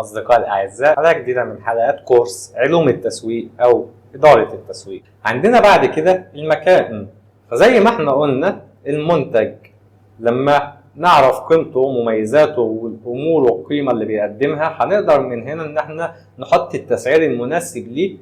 أصدقائي الأعزاء، حلقة جديدة من حلقات كورس علوم التسويق أو إدارة التسويق. عندنا بعد كده المكان. فزي ما احنا قلنا المنتج لما نعرف قيمته ومميزاته والأمور والقيمة اللي بيقدمها هنقدر من هنا إن احنا نحط التسعير المناسب ليه،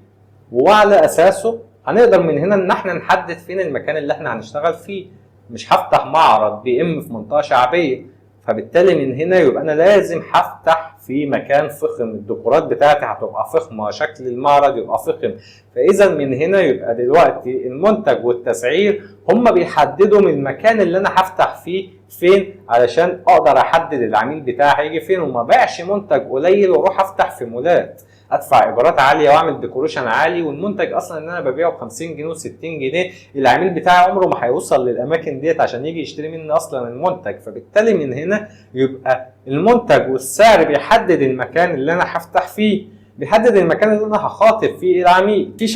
وعلى أساسه هنقدر من هنا إن احنا نحدد فين المكان اللي احنا هنشتغل فيه. مش هفتح معرض BM في منطقة شعبية، فبالتالي من هنا يبقى انا لازم هفتح في مكان فخم، الديكورات بتاعتي هتبقى فخمه، شكل المعرض يبقى فخم. فاذا من هنا يبقى دلوقتي المنتج والتسعير هم بيحددوا من المكان اللي انا هفتح فيه فين، علشان اقدر احدد العميل بتاعي هيجي فين، وما بيعش منتج قليل واروح افتح في مولات ادفع ايجارات عاليه واعمل ديكوريشن عالي، والمنتج اصلا ان انا ببيعه ب 50 جنيه و60 جنيه، العميل بتاعي عمره ما هيوصل للاماكن ديت عشان يجي يشتري مني اصلا المنتج. فبالتالي من هنا يبقى المنتج والسعر بيحدد المكان اللي انا هفتح فيه، بيحدد المكان اللي انا هخاطب فيه العميل. في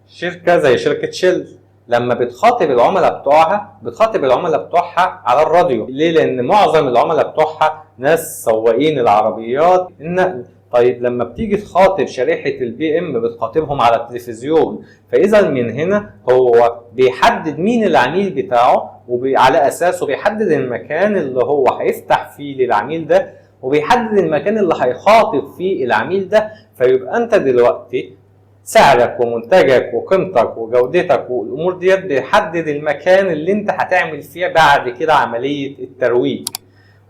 شركه زي شركه شيل لما بتخاطب العملاء بتوعها بتخاطب العملاء بتوعها على الراديو. ليه؟ لان معظم العملاء بتوعها ناس سواقين العربيات النقل. طيب لما بتيجي تخاطب شريحة BM بتخاطبهم على التلفزيون. فإذا من هنا هو بيحدد مين العميل بتاعه، وعلى أساسه بيحدد المكان اللي هو هيفتح فيه للعميل ده، وبيحدد المكان اللي هيخاطب فيه العميل ده. فيبقى أنت دلوقتي سعرك ومنتجك وقيمتك وجودتك والأمور ديت بيحدد المكان اللي أنت هتعمل فيه بعد كده عملية الترويج،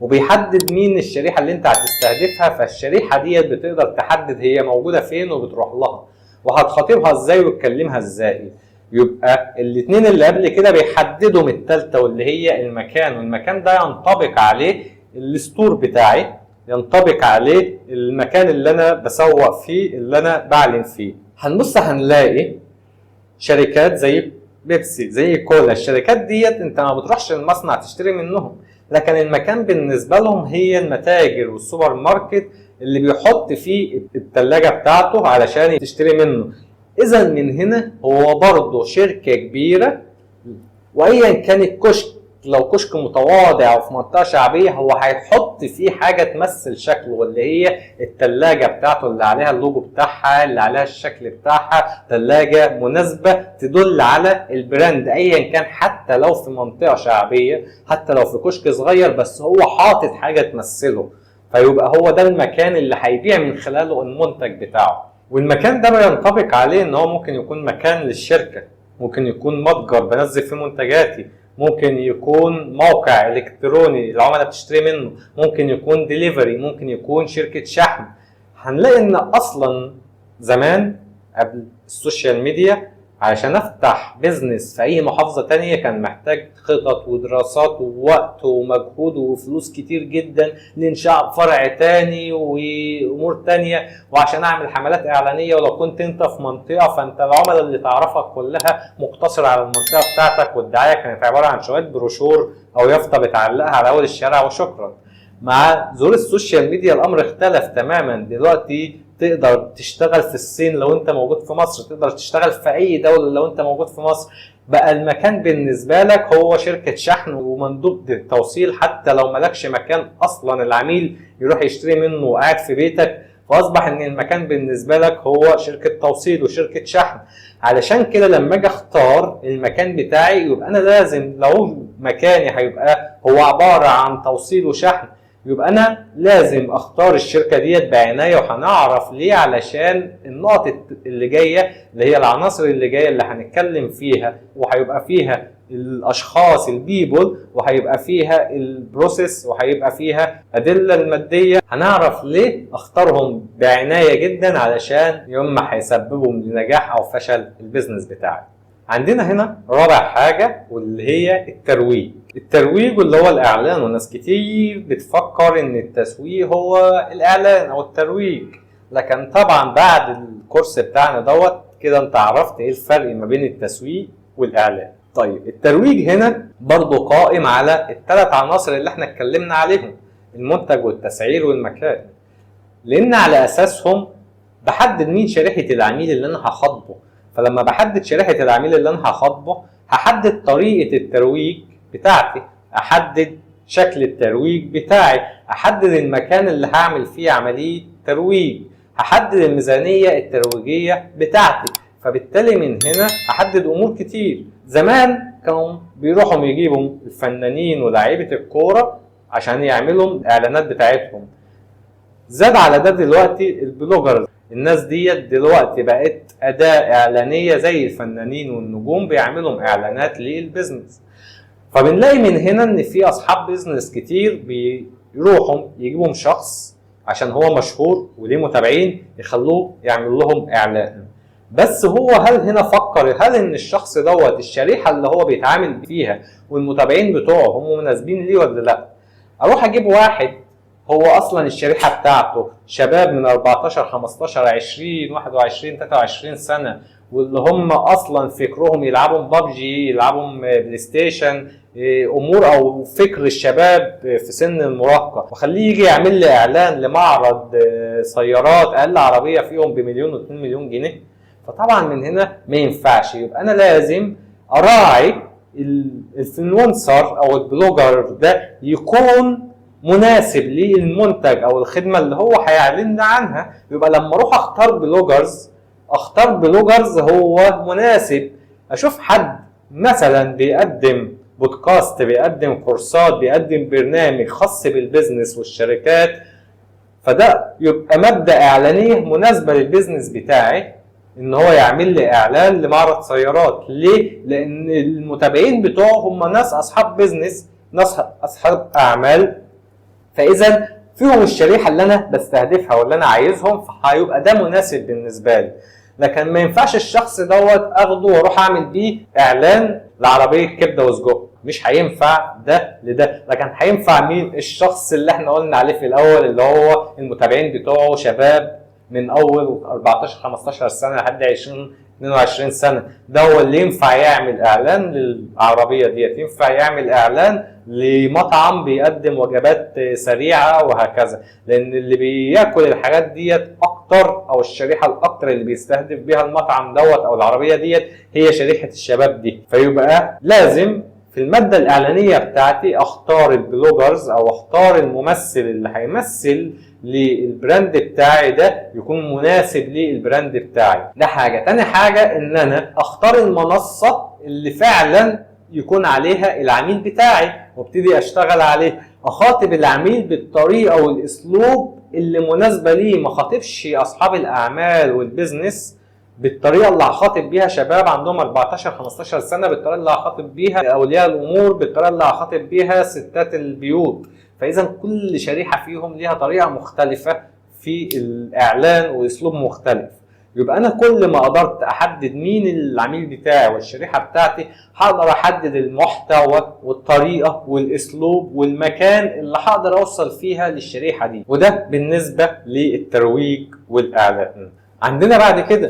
وبيحدد مين الشريحة اللي انت هتستهدفها. فالشريحة ديت بتقدر تحدد هي موجودة فين وبتروح لها وهتخاطبها ازاي وتكلمها ازاي. يبقى الاتنين اللي قبل كده بيحددوا من التالتة، واللي هي المكان، والمكان ده ينطبق عليه الستور بتاعي، ينطبق عليه المكان اللي انا بسوق فيه، اللي انا بعلن فيه. هنبص هنلاقي شركات زي بيبسي زي كولا، الشركات ديت انت ما بتروحش المصنع تشتري منهم، لكن المكان بالنسبة لهم هي المتاجر والسوبر ماركت اللي بيحط فيه التلاجة بتاعته علشان تشتري منه. إذا من هنا هو برضه شركة كبيرة، وأيا كان الكشك، لو كشك متواضع وفي منطقة شعبية هو هيحط فيه حاجة تمثل شكله، واللي هي التلاجة بتاعته اللي عليها اللوجو بتاعها، اللي عليها الشكل بتاعها، تلاجة مناسبة تدل على البراند أيا كان، حتى لو في منطقة شعبية، حتى لو في كشك صغير، بس هو حاطط حاجة تمثله. فيبقى هو ده المكان اللي هيبيع من خلاله المنتج بتاعه. والمكان ده بينطبق عليه ان هو ممكن يكون مكان للشركة، ممكن يكون متجر بنزل فيه منتجاتي، ممكن يكون موقع الكتروني العملاء بتشتري منه، ممكن يكون ديليفري، ممكن يكون شركة شحن. هنلاقي ان اصلا زمان قبل السوشيال ميديا عشان افتح بيزنس في اي محافظة تانية كان محتاج خطط ودراسات ووقت ومجهود وفلوس كتير جدا لانشاء فرع تاني وامور تانية، وعشان اعمل حملات اعلانية. ولو كنت انت في منطقة فانت العملاء اللي تعرفك كلها مقتصرة على المنطقة بتاعتك، والدعاية كانت عبارة عن شوية بروشور او يافطة بتعلقها على اول الشارع وشكرا. مع ظهور السوشيال ميديا الامر اختلف تماما. دلوقتي تقدر تشتغل في الصين لو انت موجود في مصر، تقدر تشتغل في اي دولة لو انت موجود في مصر. بقى المكان بالنسبة لك هو شركة شحن ومندوب التوصيل، حتى لو ملكش مكان اصلا العميل يروح يشتري منه وقاعد في بيتك، فاصبح ان المكان بالنسبة لك هو شركة توصيل وشركة شحن. علشان كده لما اجي اختار المكان بتاعي يبقى انا لازم، لو مكاني هيبقى هو عبارة عن توصيل وشحن، يبقى انا لازم اختار الشركه ديت بعنايه. وهنعرف ليه، علشان النقط اللي جايه اللي هي العناصر اللي جايه اللي هنتكلم فيها، وهيبقى فيها الاشخاص البيبول، وهيبقى فيها البروسيس، وهيبقى فيها ادله الماديه. هنعرف ليه اختارهم بعنايه جدا علشان يوم ما هيسببوا لنجاح او فشل البيزنس بتاعي. عندنا هنا رابع حاجة واللي هي الترويج. الترويج اللي هو الإعلان، وناس كتير بتفكر إن التسويق هو الإعلان أو الترويج، لكن طبعا بعد الكورس بتاعنا دوت كده أنت عرفت إيه الفرق ما بين التسويق والإعلان. طيب الترويج هنا برضو قائم على الثلاث عناصر اللي احنا اتكلمنا عليهم، المنتج والتسعير والمكان، لأن على أساسهم بحدد مين شريحة العميل اللي أنا هخاطبه. فلما بحدد شريحة العميل اللي أنا هخاطبه هحدد طريقة الترويج بتاعتي، أحدد شكل الترويج بتاعي، أحدد المكان اللي هعمل فيه عملية الترويج، هحدد الميزانية الترويجية بتاعتي. فبالتالي من هنا هحدد امور كتير. زمان كانوا بيروحوا يجيبوا الفنانين ولاعيبة الكورة عشان يعملوا الاعلانات بتاعتهم. زاد على ده دلوقتي البلوجرز، الناس ديت دلوقتي بقت أداة إعلانية زي الفنانين والنجوم، بيعملوا إعلانات للبزنس. فبنلاقي من هنا إن في أصحاب بزنس كتير بيروحوا يجيبوا شخص عشان هو مشهور وليه متابعين يخلوه يعمل لهم إعلان. بس هو هل هنا فكر هل إن الشخص دوت الشريحة اللي هو بيتعامل فيها والمتابعين بتوعه هم مناسبين ليه ولا لأ؟ أروح أجيب واحد هو اصلا الشريحه بتاعته شباب من 14 15 20 21 23 سنه، واللي هم اصلا فكرهم يلعبوا ببجي، يلعبوا بلاي ستيشن، امور او فكر الشباب في سن المراهقه، وخليه يجي يعمل لي اعلان لمعرض سيارات اقل عربيه فيهم بمليون و2 مليون جنيه. فطبعا من هنا ما ينفعش. يبقى انا لازم اراعي الانفلونسر او البلوجر ده يكون مناسب للمنتج او الخدمه اللي هو هيعلن عنها. يبقى لما اروح اختار بلوجرز هو مناسب. اشوف حد مثلا بيقدم بودكاست، بيقدم كورسات، بيقدم برنامج خاص بالبزنس والشركات، فده يبقى مبدأ اعلانيه مناسبه للبزنس بتاعي ان هو يعمل لي اعلان لمعرض سيارات. ليه؟ لان المتابعين بتوعه هم ناس اصحاب بزنس، ناس اصحاب اعمال، فاذا فيهم الشريحه اللي انا بستهدفها واللي انا عايزهم، فهيبقى ده مناسب بالنسبه لي. لكن ما ينفعش الشخص دوت اخده واروح اعمل بيه اعلان لعربيه كبده وسجق، مش هينفع ده لده. لكن هينفع مين؟ الشخص اللي احنا قلنا عليه في الاول اللي هو المتابعين بتوعه شباب من اول 14 15 سنه لحد 20 22 سنه. ده هو اللي ينفع يعمل اعلان للعربيه ديت، ينفع يعمل اعلان لمطعم بيقدم وجبات سريعه وهكذا. لان اللي بياكل الحاجات ديت اكتر، او الشريحه الاكتر اللي بيستهدف بيها المطعم دوت او العربيه ديت هي شريحه الشباب دي. فيبقى لازم في الماده الاعلانيه بتاعتي اختار البلوجرز او اختار الممثل اللي هيمثل للبراند بتاعي ده يكون مناسب للبراند بتاعي. ده حاجه. تاني حاجه ان انا اختار المنصه اللي فعلا يكون عليها العميل بتاعي وابتدي اشتغل عليه. اخاطب العميل بالطريقه والاسلوب اللي مناسبه ليه، ما خاطبش اصحاب الاعمال والبيزنس بالطريقه اللي هخاطب بيها شباب عندهم 14 15 سنه، بالطريقه اللي هخاطب بيها اولياء الامور، بالطريقه اللي هخاطب بيها ستات البيوت. فاذا كل شريحه فيهم ليها طريقه مختلفه في الاعلان واسلوب مختلف. يبقى انا كل ما قدرت احدد مين العميل بتاعي والشريحه بتاعتي، هقدر احدد المحتوى والطريقه والاسلوب والمكان اللي هقدر اوصل فيها للشريحه دي. وده بالنسبه للترويج والاعلان. عندنا بعد كده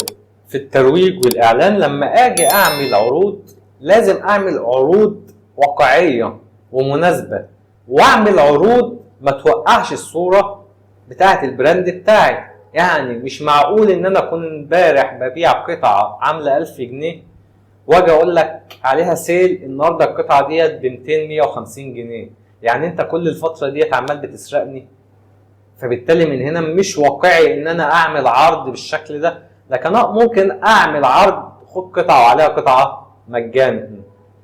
في الترويج والاعلان لما اجي اعمل عروض، لازم اعمل عروض واقعيه ومناسبه، واعمل عروض ما توقعش الصوره بتاعه البراند بتاعي. يعني مش معقول ان انا اكون امبارح ببيع قطعه عامله 1000 جنيه واجي اقول لك عليها سيل النهارده القطعه ديت ب 200 150 جنيه. يعني انت كل الفتره ديت عمال بتسرقني. فبالتالي من هنا مش واقعي ان انا اعمل عرض بالشكل ده. لكن ممكن اعمل عرض خد قطعه وعليها قطعه مجانا.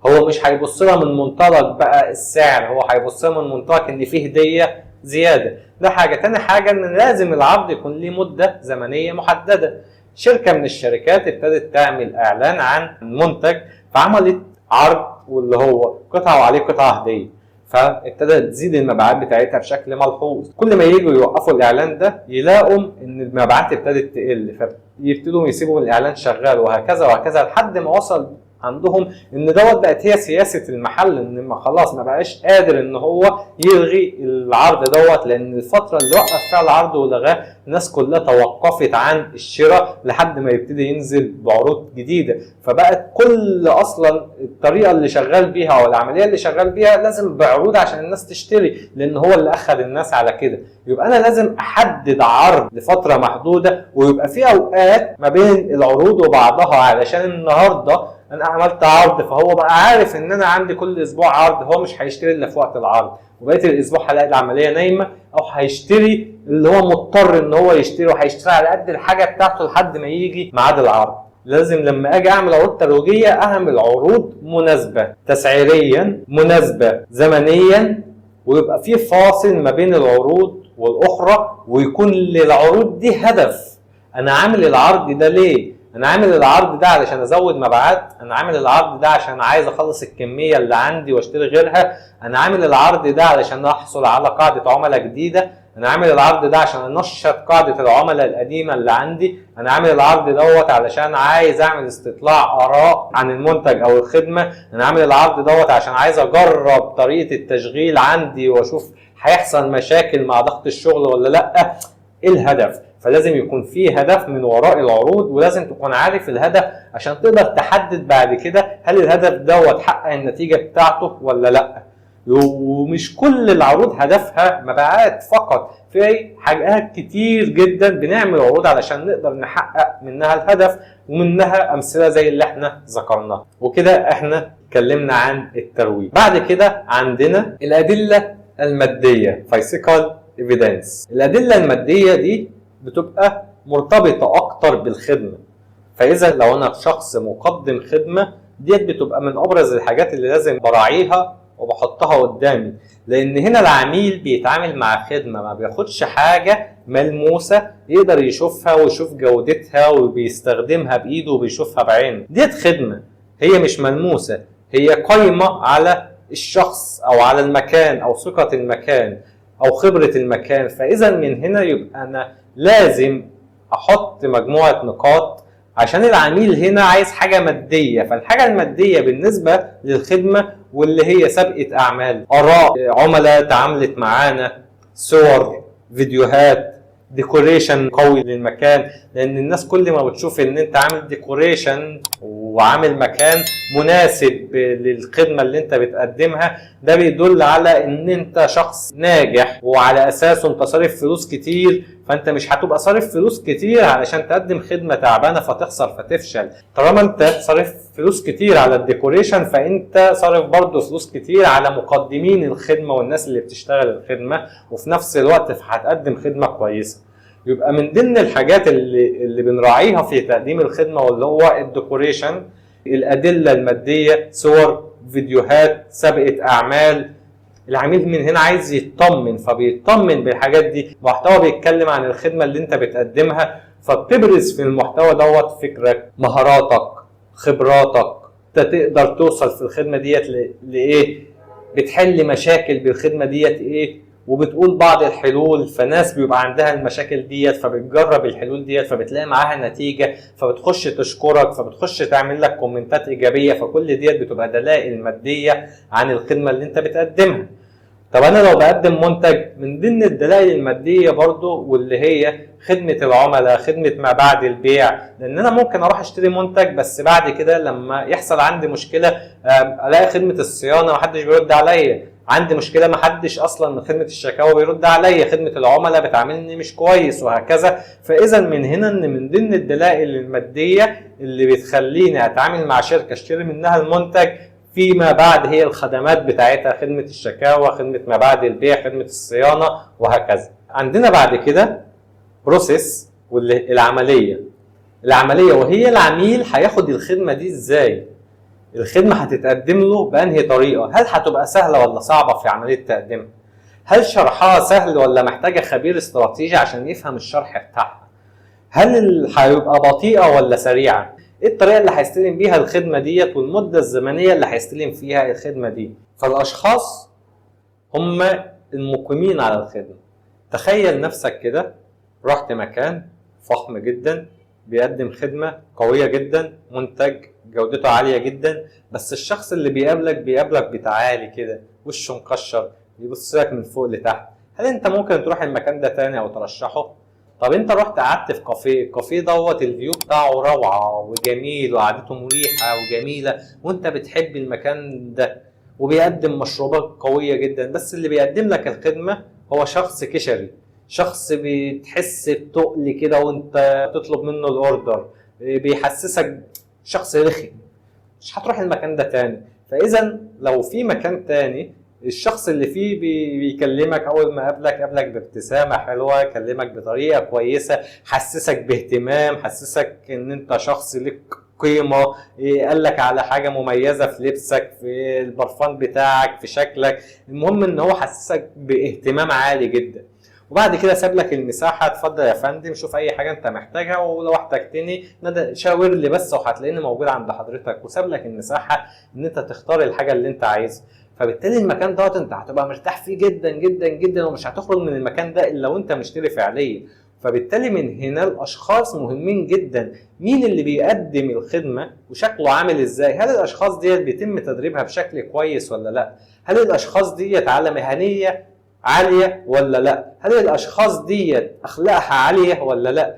هو مش هيبص لها من منطلق بقى السعر، هو هيبص لها من منطلق ان فيه هديه زياده. ده حاجه. تاني حاجه ان لازم العرض يكون ليه مده زمنيه محدده. شركه من الشركات ابتدت تعمل اعلان عن منتج، فعملت عرض واللي هو قطعه وعليه قطعه هديه، فابتدت تزيد المبيعات بتاعتها بشكل ملحوظ. كل ما ييجوا يوقفوا الاعلان ده يلاقوا ان المبيعات ابتدت تقل، فيبتدوا يسيبوا الاعلان شغال وهكذا وهكذا لحد ما وصل عندهم ان دوت بقت هي سياسه المحل، ان ما خلاص ما بقاش قادر ان هو يلغي العرض دوت. لان الفتره اللي وقف فيها العرض ولغاه الناس كلها توقفت عن الشراء لحد ما يبتدي ينزل بعروض جديده. فبقت كل اصلا الطريقه اللي شغال بيها او العمليه اللي شغال بيها لازم بعروض عشان الناس تشتري، لان هو اللي اخذ الناس على كده. يبقى انا لازم احدد عرض لفتره محدوده، ويبقى في اوقات ما بين العروض وبعضها، علشان النهارده انا عملت عرض، فهو بقى عارف ان انا عندي كل اسبوع عرض، هو مش هيشتري الا في وقت العرض، وبقيه الاسبوع هلاقي العمليه نايمه، او هيشتري اللي هو مضطر ان هو يشتري، وهيشتري على قد الحاجه بتاعته لحد ما يجي ميعاد العرض. لازم لما اجي اعمل عروض ترويجيه اعمل عروض مناسبه تسعيريا، مناسبه زمنيا، ويبقى في فاصل ما بين العروض والاخرى، ويكون للعروض دي هدف. انا عامل العرض ده ليه؟ انا عامل العرض ده علشان ازود مبيعات، انا عامل العرض ده عشان عايز اخلص الكميه اللي عندي واشتري غيرها، انا عامل العرض ده علشان احصل على قاعده عملاء جديده، انا عامل العرض ده عشان انشط قاعده العملاء القديمه اللي عندي، انا عامل العرض دوت علشان عايز اعمل استطلاع اراء عن المنتج او الخدمه، انا عامل العرض دوت عشان عايز اجرب طريقه التشغيل عندي واشوف هيحصل مشاكل مع ضغط الشغل ولا لا. ايه الهدف؟ فلازم يكون في هدف من وراء العروض، ولازم تكون عارف الهدف عشان تقدر تحدد بعد كده هل الهدف دوت حقق النتيجه بتاعته ولا لا. ومش كل العروض هدفها مبيعات فقط، في حاجات كتير جدا بنعمل عروض علشان نقدر نحقق منها الهدف، ومنها امثله زي اللي احنا ذكرناها. وكده احنا اتكلمنا عن الترويج. بعد كده عندنا الادله الماديه physical evidence. الادله الماديه دي بتبقى مرتبطه اكتر بالخدمه، فاذا لو انا شخص مقدم خدمه ديت بتبقى من ابرز الحاجات اللي لازم براعيها وبحطها قدامي، لان هنا العميل بيتعامل مع خدمه، ما بياخدش حاجه ملموسه يقدر يشوفها ويشوف جودتها وبيستخدمها بايده وبيشوفها بعينه. ديت خدمه هي مش ملموسه، هي قايمه على الشخص او على المكان او ثقه المكان او خبره المكان. فاذا من هنا يبقى انا لازم احط مجموعه نقاط، عشان العميل هنا عايز حاجه ماديه، فالحاجه الماديه بالنسبه للخدمه واللي هي سابقه اعمال، اراء عملاء تعاملت معانا، صور، فيديوهات، ديكوريشن قوي للمكان، لان الناس كل ما بتشوف ان انت عامل ديكوريشن وعامل مكان مناسب للخدمه اللي انت بتقدمها، ده بيدل على ان انت شخص ناجح، وعلى اساسه انت صارف فلوس كتير، فانت مش هتبقى صارف فلوس كتير علشان تقدم خدمه تعبانه فتخسر فتفشل. طالما انت صارف فلوس كتير على الديكوريشن، فانت صارف برضه فلوس كتير على مقدمين الخدمه والناس اللي بتشتغل الخدمه، وفي نفس الوقت هتقدم خدمه كويسه. يبقى من ضمن الحاجات اللي بنراعيها في تقديم الخدمه واللي هو الديكوريشن، الادله الماديه، صور، فيديوهات، سابقه اعمال. العميل من هنا عايز يطمن، فبيطمن بالحاجات دي. محتوى بيتكلم عن الخدمه اللي انت بتقدمها، فبتبرز في المحتوى دوت فكرك، مهاراتك، خبراتك، انت تقدر توصل في الخدمه ديت لايه، بتحل مشاكل بالخدمه ديت ايه، وبتقول بعض الحلول. فناس بيبقى عندها المشاكل ديت فبتجرب الحلول ديت فبتلاقي معاها نتيجه، فبتخش تشكرك، فبتخش تعمل لك كومنتات ايجابيه. فكل ديت بتبقى دلائل ماديه عن الخدمه اللي انت بتقدمها. طب انا لو بقدم منتج، من ضمن الدلائل الماديه برضو واللي هي خدمه العملاء، خدمه ما بعد البيع. لان انا ممكن اروح اشتري منتج بس بعد كده لما يحصل عندي مشكله الاقي خدمه الصيانه محدش بيرد عليا، عندي مشكله محدش اصلا من خدمه الشكاوى بيرد عليا، خدمه العملاء بتعاملني مش كويس، وهكذا. فاذا من هنا ان من ضمن الدلائل الماديه اللي بتخليني اتعامل مع شركه اشتري منها المنتج فيما بعد هي الخدمات بتاعتها، خدمه الشكاوى، خدمه ما بعد البيع، خدمه الصيانه، وهكذا. عندنا بعد كده بروسيس، والعمليه. العمليه وهي العميل هياخد الخدمه دي ازاي، الخدمه هتتقدم له بانهي طريقه، هل هتبقى سهله ولا صعبه في عمليه تقديمها، هل شرحها سهل ولا محتاجه خبير استراتيجي عشان يفهم الشرح بتاعها، هل هيبقى بطيئه ولا سريعه، ايه الطريقه اللي هيستلم بيها الخدمه ديت، والمده الزمنيه اللي هيستلم فيها الخدمه دي. فالاشخاص هم المقيمين على الخدمه. تخيل نفسك كده رحت مكان فخم جدا بيقدم خدمه قويه جدا، منتج جودته عاليه جدا، بس الشخص اللي بيقابلك بتعالي كده، وشه مكشر، بيبص لك من فوق لتحت. هل انت ممكن تروح المكان ده تاني او ترشحه؟ طب انت رحت قعدت في كافيه، الكافيه دوت الفيو بتاعه روعه وجميل وقعدته مريحه وجميله، وانت بتحب المكان ده، وبيقدم مشروبات قويه جدا، بس اللي بيقدم لك الخدمه هو شخص كشري، شخص بتحس بتقل كده وانت تطلب منه الاوردر، بيحسسك شخص رخم، مش هتروح المكان ده تاني. فاذا لو في مكان تاني الشخص اللي فيه بيكلمك اول ما قابلك بابتسامه حلوه، كلمك بطريقه كويسه، حسسك باهتمام، حسسك ان انت شخص لك قيمه، قال لك على حاجه مميزه في لبسك، في البرفان بتاعك، في شكلك، المهم ان هو حسسك باهتمام عالي جدا. وبعد كده ساب لك المساحه، اتفضل يا فندم شوف اي حاجه انت محتاجها، ولو احتجتني شاور لي بس وهتلاقيني موجود عند حضرتك، وساب لك المساحه ان انت تختار الحاجه اللي انت عايزها. فبالتالي المكان دوت انت هتبقى مرتاح فيه جدا جدا جدا، ومش هتخرج من المكان ده الا وانت مشتري فعليا. فبالتالي من هنا الاشخاص مهمين جدا، مين اللي بيقدم الخدمه وشكله عامل ازاي، هل الاشخاص ديت بيتم تدريبها بشكل كويس ولا لا، هل الاشخاص ديت على مهنيه عاليه ولا لا، هل الاشخاص ديت اخلاقها عاليه ولا لا،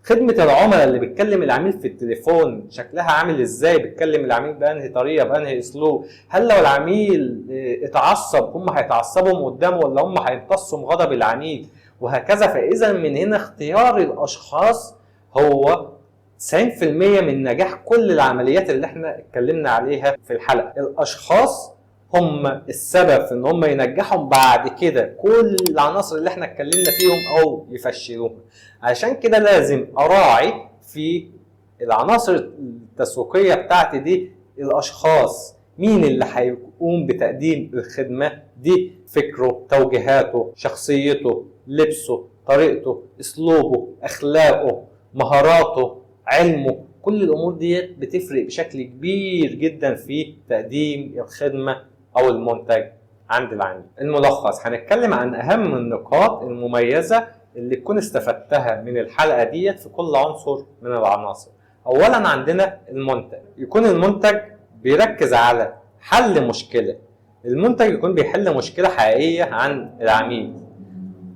خدمة العملاء اللي بتكلم العميل في التليفون شكلها عامل ازاي، بتكلم العميل بانهي طريقة بانهي اسلوب، هل لو العميل اتعصب هم هيتعصبوا قدامه ولا هم هيمتصوا من غضب العميل، وهكذا. فاذا من هنا اختيار الاشخاص هو 90% من نجاح كل العمليات اللي احنا اتكلمنا عليها في الحلقة. الاشخاص هم السبب في ان هم ينجحهم بعد كده كل العناصر اللي احنا اتكلمنا فيهم او يفشلوها. عشان كده لازم اراعي في العناصر التسويقية بتاعتي دي الاشخاص، مين اللي هيقوم بتقديم الخدمة دي، فكره، توجيهاته، شخصيته، لبسه، طريقته، اسلوبه، اخلاقه، مهاراته، علمه، كل الامور دي بتفرق بشكل كبير جدا في تقديم الخدمة او المنتج عند العميل. الملخص، هنتكلم عن اهم النقاط المميزة اللي تكون استفدتها من الحلقة ديت في كل عنصر من العناصر. اولا عندنا المنتج، يكون المنتج بيركز على حل مشكلة، المنتج يكون بيحل مشكلة حقيقية عن العميل،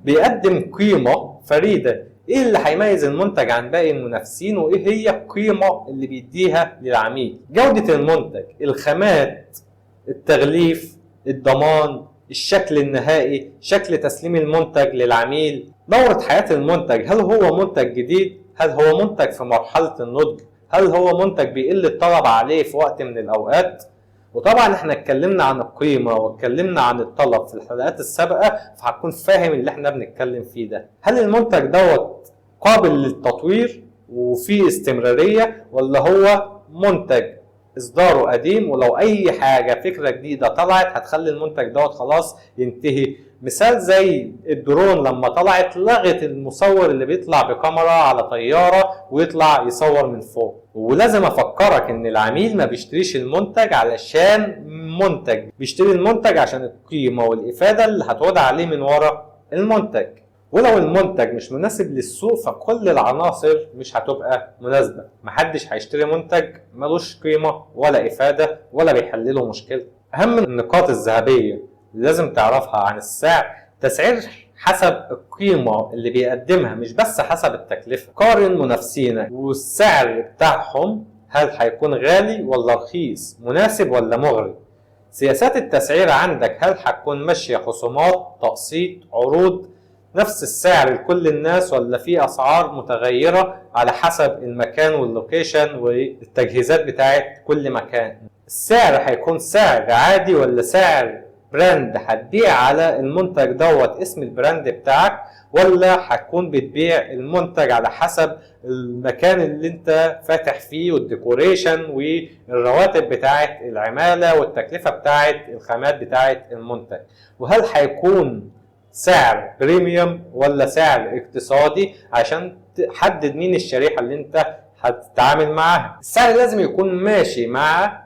بيقدم قيمة فريدة. ايه اللي هيميز المنتج عن باقي المنافسين، وايه هي القيمة اللي بيديها للعميل؟ جودة المنتج، الخامات، التغليف، الضمان، الشكل النهائي، شكل تسليم المنتج للعميل، دورة حياة المنتج، هل هو منتج جديد، هل هو منتج في مرحلة النضج، هل هو منتج بيقل الطلب عليه في وقت من الأوقات. وطبعا احنا اتكلمنا عن القيمة واتكلمنا عن الطلب في الحلقات السابقة، فهتكون فاهم اللي احنا بنتكلم فيه ده. هل المنتج دوت قابل للتطوير وفيه استمرارية، ولا هو منتج اصداره قديم ولو اي حاجة فكرة جديدة طلعت هتخلي المنتج دوت خلاص ينتهي؟ مثال زي الدرون لما طلعت لغت المصور اللي بيطلع بكاميرا على طيارة ويطلع يصور من فوق. ولازم افكرك ان العميل ما بيشتريش المنتج علشان منتج، بيشتري المنتج عشان القيمة والافادة اللي هتوضع عليه من ورا المنتج. ولو المنتج مش مناسب للسوق فكل العناصر مش هتبقى مناسبة، محدش هيشتري منتج ملوش قيمة ولا افادة ولا بيحلله مشكلة. اهم النقاط الذهبية اللي لازم تعرفها عن السعر، تسعير حسب القيمة اللي بيقدمها مش بس حسب التكلفة. قارن منافسينك والسعر بتاعهم، هل هيكون غالي ولا رخيص، مناسب ولا مغري. سياسات التسعير عندك، هل هتكون ماشية خصومات، تقسيط، عروض، نفس السعر لكل الناس، ولا في اسعار متغيرة على حسب المكان واللوكيشن والتجهيزات بتاعت كل مكان. السعر هيكون سعر عادي ولا سعر براند، هتبيع على المنتج دوت اسم البراند بتاعك، ولا هتكون بتبيع المنتج على حسب المكان اللي انت فاتح فيه والديكوريشن والرواتب بتاعت العمالة والتكلفة بتاعت الخامات بتاعت المنتج. وهل هيكون سعر بريميوم ولا سعر اقتصادي عشان تحدد مين الشريحة اللي انت هتتعامل معاها. السعر لازم يكون ماشي مع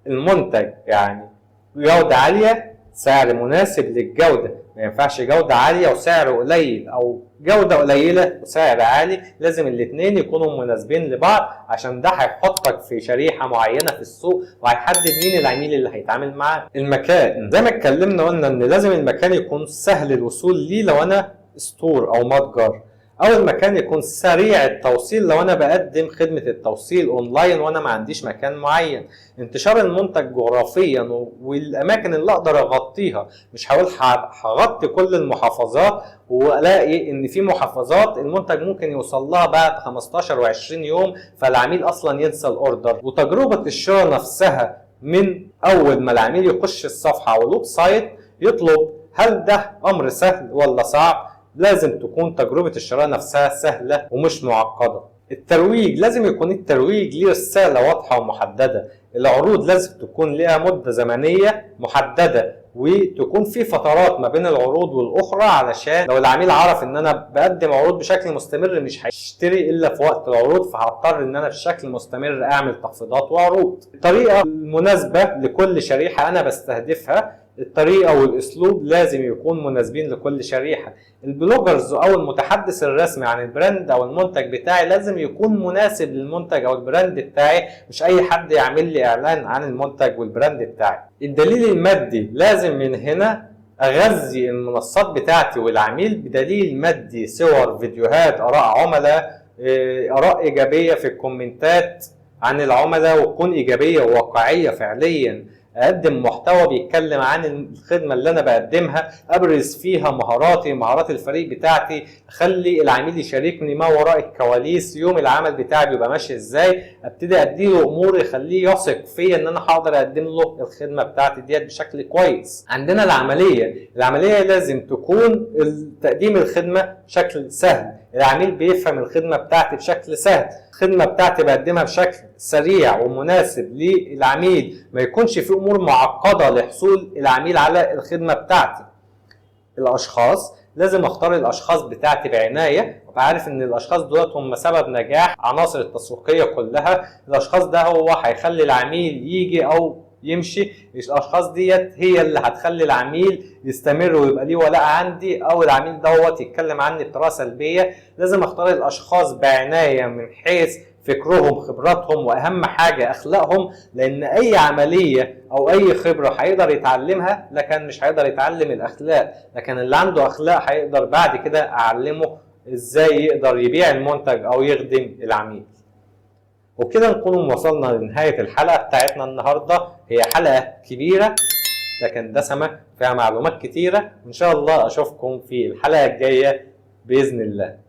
المنتج، يعني جودة عالية سعر مناسب للجودة، ما ينفعش جودة عالية وسعر قليل او جودة قليلة وسعر عالي، لازم الاتنين يكونوا مناسبين لبعض عشان ده هيحطك في شريحة معينة في السوق وهيحدد مين العميل اللي هيتعامل معاه. المكان زي ما اتكلمنا قلنا ان لازم المكان يكون سهل الوصول ليه، لو انا ستور او متجر او المكان يكون سريع التوصيل لو انا بقدم خدمة التوصيل اونلاين وانا ما عنديش مكان معين. انتشار المنتج جغرافيا والاماكن اللي اقدر اغطيها، مش هقول هغطي كل المحافظات والاقي ان في محافظات المنتج ممكن يوصل لها بعد 15 و20 يوم فالعميل اصلا ينسى الاوردر. وتجربة الشراء نفسها من اول ما العميل يخش الصفحة او الويب سايت يطلب هل ده امر سهل ولا صعب، لازم تكون تجربة الشراء نفسها سهلة ومش معقدة. الترويج لازم يكون الترويج ليه رسالة واضحة ومحددة. العروض لازم تكون لها مدة زمنية محددة، وتكون في فترات ما بين العروض والأخرى، علشان لو العميل عرف إن أنا بقدم عروض بشكل مستمر مش هيشتري إلا في وقت العروض، فهضطر إن أنا بشكل مستمر أعمل تخفيضات وعروض. الطريقة المناسبة لكل شريحة أنا بستهدفها، الطريقة والأسلوب لازم يكون مناسبين لكل شريحة. البلوجرز أو المتحدث الرسمي عن البراند أو المنتج بتاعي لازم يكون مناسب للمنتج أو البراند بتاعي، مش أي حد يعمل لي إعلان عن المنتج والبراند بتاعي. الدليل المادي لازم من هنا أغذي المنصات بتاعتي والعميل بدليل مادي، صور، فيديوهات، آراء عملاء، آراء إيجابية في الكومنتات عن العملاء وتكون إيجابية وواقعية فعليا. اقدم محتوى بيتكلم عن الخدمه اللي انا بقدمها، ابرز فيها مهاراتي، مهارات الفريق بتاعتي، اخلي العميل يشاركني ما وراء الكواليس، يوم العمل بتاعي بيبقى ماشي ازاي، ابتدي اديله امور يخليه يثق فيا ان انا هقدر اقدم له الخدمه بتاعتي ديت بشكل كويس. عندنا العمليه لازم تكون تقديم الخدمه بشكل سهل، العميل بيفهم الخدمه بتاعتي بشكل سهل، الخدمه بتاعتي بقدمها بشكل سريع ومناسب للعميل، ما يكونش في امور معقده لحصول العميل على الخدمه بتاعتي. الاشخاص لازم اختار الاشخاص بتاعتي بعنايه، وابقى عارف ان الاشخاص دولت هم سبب نجاح عناصر التسويقيه كلها. الاشخاص ده هو هيخلي العميل يجي او يمشي، الاشخاص ديت هي اللي هتخلي العميل يستمر ويبقى ليه ولاء عندي، او العميل دوت يتكلم عني بطريقه سلبيه. لازم اختار الاشخاص بعنايه من حيث فكرهم، خبراتهم، واهم حاجه اخلاقهم، لان اي عمليه او اي خبره هيقدر يتعلمها لكن مش هيقدر يتعلم الاخلاق، لكن اللي عنده اخلاق هيقدر بعد كده اعلمه ازاي يقدر يبيع المنتج او يخدم العميل. وبكده نكون وصلنا لنهايه الحلقه بتاعتنا النهارده. هي حلقه كبيره لكن دسمه فيها معلومات كتيره، وان شاء الله اشوفكم في الحلقه الجايه باذن الله.